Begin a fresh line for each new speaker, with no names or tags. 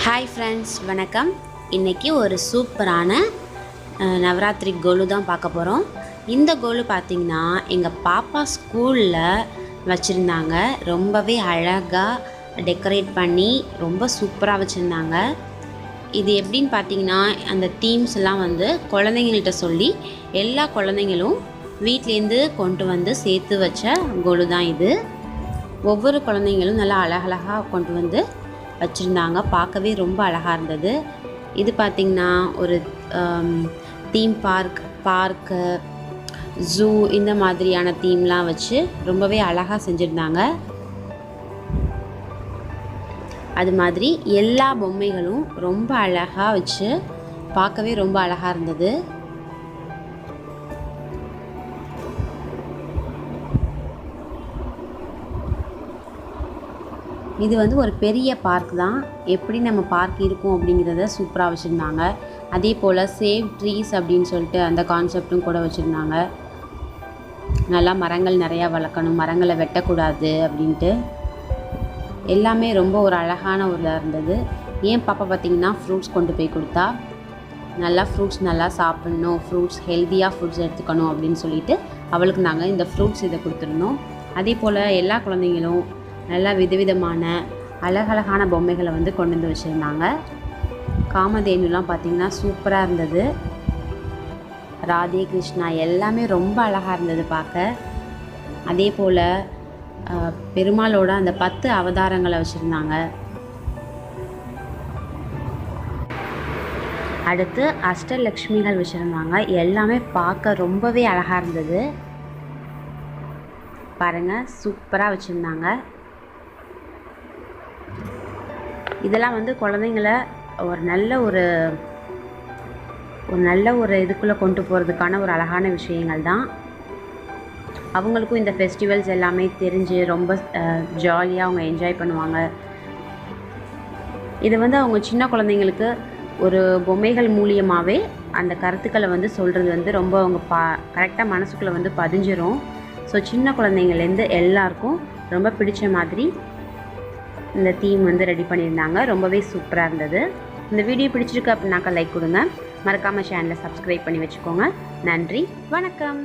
Hi friends, வணக்கம். இன்றைக்கி ஒரு சூப்பரான நவராத்திரி கோலு தான் பார்க்க போகிறோம். இந்த கோலு பார்த்திங்கன்னா எங்கள் பாப்பா ஸ்கூலில் வச்சுருந்தாங்க. ரொம்பவே அழகாக டெக்கரேட் பண்ணி ரொம்ப சூப்பராக வச்சுருந்தாங்க. இது எப்படின்னு பார்த்திங்கன்னா, அந்த தீம்ஸ் எல்லாம் வந்து குழந்தைங்கள்கிட்ட சொல்லி எல்லா குழந்தைங்களும் வீட்லேருந்து கொண்டு வந்து சேர்த்து வச்ச கோலு தான் இது. ஒவ்வொரு குழந்தைங்களும் நல்லா அழகழகாக கொண்டு வந்து வச்சுருந்தாங்க. பார்க்கவே ரொம்ப அழகாக இருந்தது. இது பார்த்திங்கன்னா ஒரு தீம் பார்க்கு ஜூ இந்த மாதிரியான தீம்லாம் வச்சு ரொம்பவே அழகாக செஞ்சுருந்தாங்க. அது மாதிரி எல்லா பொம்மைகளும் ரொம்ப அழகாக வச்சு பார்க்கவே ரொம்ப அழகாக இருந்தது. இது வந்து ஒரு பெரிய பார்க் தான். எப்படி நம்ம பார்க் இருக்கும் அப்படிங்கிறத சூப்பராக வச்சுருந்தாங்க. அதே போல் சேவ் ட்ரீஸ் அப்படின்னு சொல்லிட்டு அந்த கான்செப்டும் கூட வச்சுருந்தாங்க. நல்லா மரங்கள் நிறையா வளர்க்கணும், மரங்களை வெட்டக்கூடாது அப்படின்ட்டு எல்லாமே ரொம்ப ஒரு அழகான ஒரு இதாக இருந்தது. ஏன் பாப்பா பார்த்திங்கன்னா ஃப்ரூட்ஸ் கொண்டு போய் கொடுத்தா, நல்லா ஃப்ரூட்ஸ் நல்லா சாப்பிட்ணும், ஃப்ரூட்ஸ் ஹெல்த்தியாக ஃப்ரூட்ஸ் எடுத்துக்கணும் அப்படின்னு சொல்லிட்டு அவளுக்கு நாங்கள் இந்த ஃப்ரூட்ஸ் இதை கொடுத்துருந்தோம். அதே போல் எல்லா குழந்தைங்களும் நல்லா விதவிதமான அழகழகான பொம்மைகளை வந்து கொண்டு வந்து வச்சுருந்தாங்க. காமதேனுலாம் பார்த்திங்கன்னா சூப்பராக இருந்தது. ராதே கிருஷ்ணா எல்லாமே ரொம்ப அழகாக இருந்தது பார்க்க. அதே போல் பெருமாளோட அந்த 10 அவதாரங்களை வச்சுருந்தாங்க. அடுத்து அஷ்டலக்ஷ்மிகள் வச்சுருந்தாங்க. எல்லாமே பார்க்க ரொம்பவே அழகாக இருந்தது. பாருங்கள், சூப்பராக வச்சுருந்தாங்க. இதெல்லாம் வந்து குழந்தைங்கள ஒரு நல்ல ஒரு இதுக்குள்ளே கொண்டு போகிறதுக்கான ஒரு அழகான விஷயங்கள் தான். அவங்களுக்கும் இந்த ஃபெஸ்டிவல்ஸ் எல்லாமே தெரிஞ்சு ரொம்ப ஜாலியாக அவங்க என்ஜாய் பண்ணுவாங்க. இது வந்து அவங்க சின்ன குழந்தைங்களுக்கு ஒரு பொம்மைகள் மூலியமாகவே அந்த கருத்துக்களை வந்து சொல்கிறது வந்து ரொம்ப அவங்க கரெக்டாக மனசுக்குள்ளே வந்து பதிஞ்சிரும். ஸோ சின்ன குழந்தைங்கள்லேருந்து எல்லாருக்கும் ரொம்ப பிடிச்ச மாதிரி இந்த தீம் வந்து ரெடி பண்ணியிருந்தாங்க. ரொம்பவே சூப்பராக இருந்தது. இந்த வீடியோ பிடிச்சிருக்கு அப்படின்னாக்கா லைக் கொடுங்க. மறக்காமல் சேனலை சப்ஸ்கிரைப் பண்ணி வச்சுக்கோங்க. நன்றி, வணக்கம்.